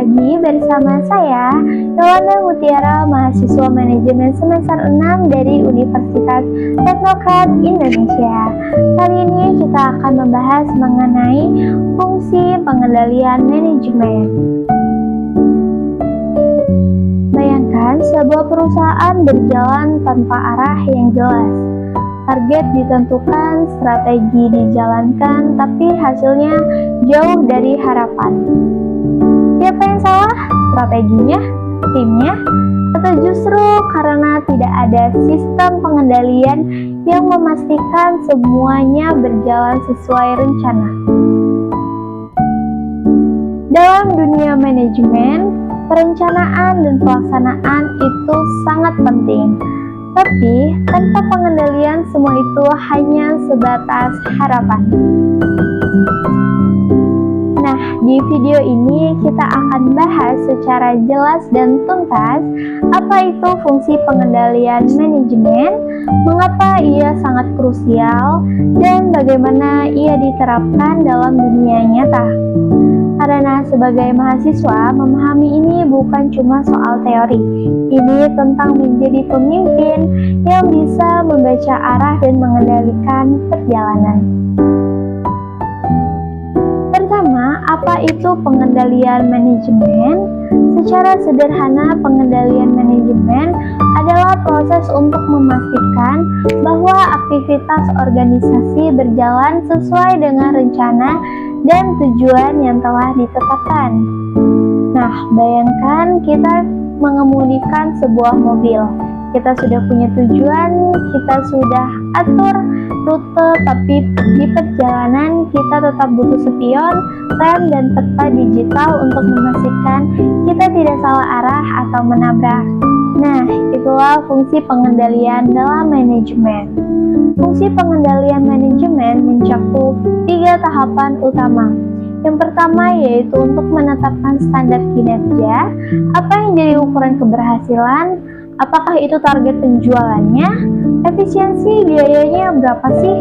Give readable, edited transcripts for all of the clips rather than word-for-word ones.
lagi bersama saya, Yolanda Mutiara, mahasiswa manajemen semester 6 dari Universitas Teknokrat Indonesia. Kali ini kita akan membahas mengenai fungsi pengendalian manajemen. Bayangkan sebuah perusahaan berjalan tanpa arah yang jelas. Target ditentukan, strategi dijalankan, tapi hasilnya jauh dari harapan. Siapa yang salah? Strateginya? Timnya? Atau justru karena tidak ada sistem pengendalian yang memastikan semuanya berjalan sesuai rencana? Dalam dunia manajemen, perencanaan dan pelaksanaan itu sangat penting. Tapi, tanpa pengendalian semua itu hanya sebatas harapan. Nah, di video ini kita akan bahas secara jelas dan tuntas apa itu fungsi pengendalian manajemen, mengapa ia sangat krusial, dan bagaimana ia diterapkan dalam dunia nyata. Karena sebagai mahasiswa, memahami ini bukan cuma soal teori. Ini tentang menjadi pemimpin yang bisa membaca arah dan mengendalikan perjalanan. Pertama, apa itu pengendalian manajemen? Secara sederhana, pengendalian manajemen adalah proses untuk memastikan bahwa aktivitas organisasi berjalan sesuai dengan rencana dan tujuan yang telah ditetapkan. Nah, bayangkan kita mengemudikan sebuah mobil. Kita sudah punya tujuan, kita sudah atur rute, tapi di perjalanan kita tetap butuh spion, rem, dan peta digital untuk memastikan kita tidak salah arah atau menabrak. Nah, itulah fungsi pengendalian dalam manajemen. Fungsi pengendalian manajemen mencakup 3 tahapan utama. Yang pertama yaitu untuk menetapkan standar kinerja, apa yang jadi ukuran keberhasilan, apakah itu target penjualannya, efisiensi biayanya berapa sih,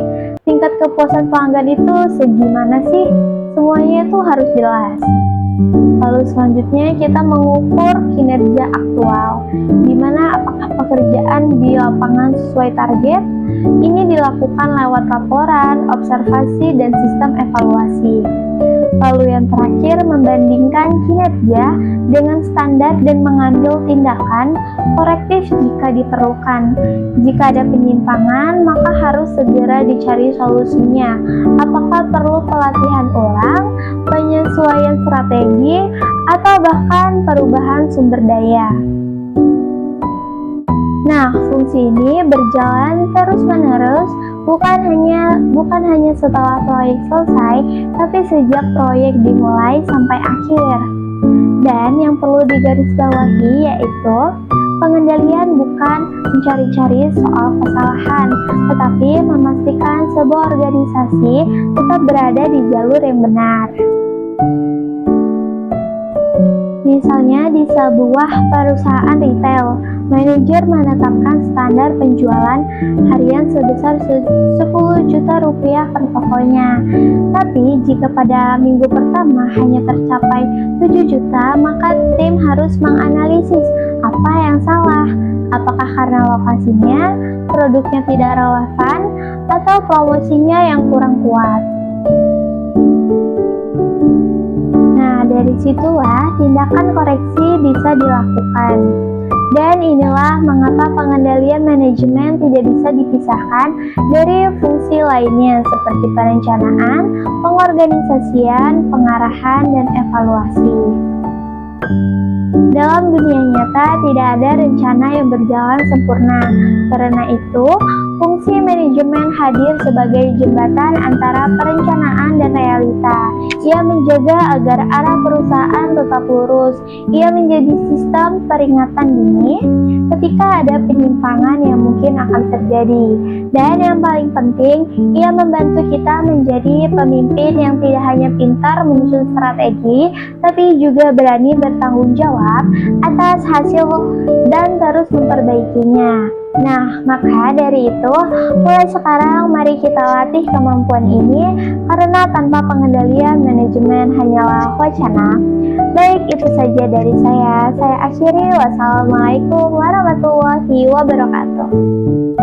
tingkat kepuasan pelanggan itu segimana sih, semuanya itu harus jelas. Lalu selanjutnya kita mengukur kinerja aktual, di mana apakah pekerjaan di lapangan sesuai target. Ini dilakukan lewat laporan, observasi, dan sistem evaluasi. Lalu yang terakhir, membandingkan kinerja dengan standar dan mengambil tindakan korektif jika diperlukan. Jika ada penyimpangan, maka harus segera dicari solusinya. Apakah perlu pelatihan ulang, penyesuaian strategi, atau bahkan perubahan sumber daya. Nah, fungsi ini berjalan terus-menerus, bukan hanya setelah proyek selesai, tapi sejak proyek dimulai sampai akhir. Dan yang perlu digarisbawahi yaitu pengendalian bukan mencari-cari soal kesalahan, tetapi memastikan sebuah organisasi tetap berada di jalur yang benar. Misalnya di sebuah perusahaan retail, manajer menetapkan standar penjualan harian sebesar 10 juta rupiah per tokonya. Tapi jika pada minggu pertama hanya tercapai 7 juta, maka tim harus menganalisis apa yang salah. Apakah karena lokasinya, produknya tidak relevan, atau promosinya yang kurang kuat. Dari situlah tindakan koreksi bisa dilakukan. Dan inilah mengapa pengendalian manajemen tidak bisa dipisahkan dari fungsi lainnya seperti perencanaan, pengorganisasian, pengarahan, dan evaluasi. Dalam dunia nyata tidak ada rencana yang berjalan sempurna. Karena itu, fungsi manajemen hadir sebagai jembatan antara perencanaan dan realita. Ia menjaga agar arah perusahaan tetap lurus. Ia menjadi sistem peringatan dini ketika ada penyimpangan yang mungkin akan terjadi. Dan yang paling penting, ia membantu kita menjadi pemimpin yang tidak hanya pintar menyusun strategi, tapi juga berani bertanggung jawab atas hasil dan terus memperbaikinya. Nah, maka dari itu, mulai sekarang mari kita latih kemampuan ini karena tanpa pengendalian manajemen hanyalah wacana. Baik, itu saja dari saya. Saya akhiri. Wassalamualaikum warahmatullahi wabarakatuh.